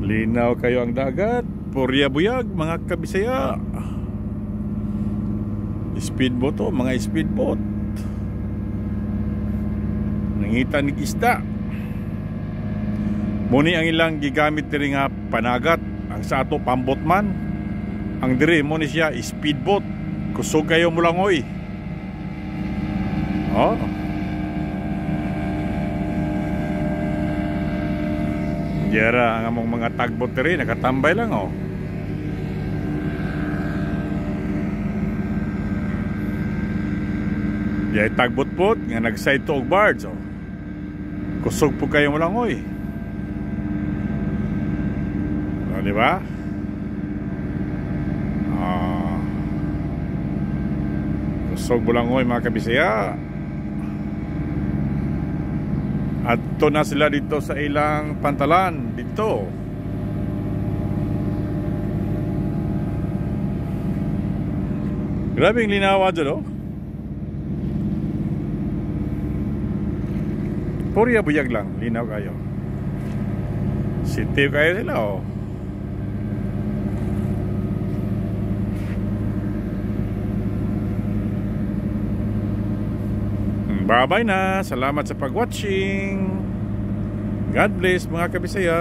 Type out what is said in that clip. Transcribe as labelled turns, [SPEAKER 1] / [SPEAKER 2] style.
[SPEAKER 1] Linaw kayo ang dagat. Purya buyag mga kabisaya. Speedboat to, mga speedboat. Nangita ni isda. Muni ang ilang gigamit diri nga panagat. Ang sa ato pambot man. Ang diri mo ni siya speedboat. Kusog kayo mulangoy. Oh. Diyara ang among mga tagbot diri nakatambay lang oh. Diyay tagbot pot nga nagside to og barge oh. Kusog po kayo mulangoy. Oh, di ba? Kusog mulangoy mga kabisaya. Adto na sila dito sa ilang pantalan dito. Grabing linawa dyan oh. Purya buyag lang, linaw kayo. Sitiw kayo sila oh. Bye-bye na. Salamat sa pag-watching. God bless mga kabisaya.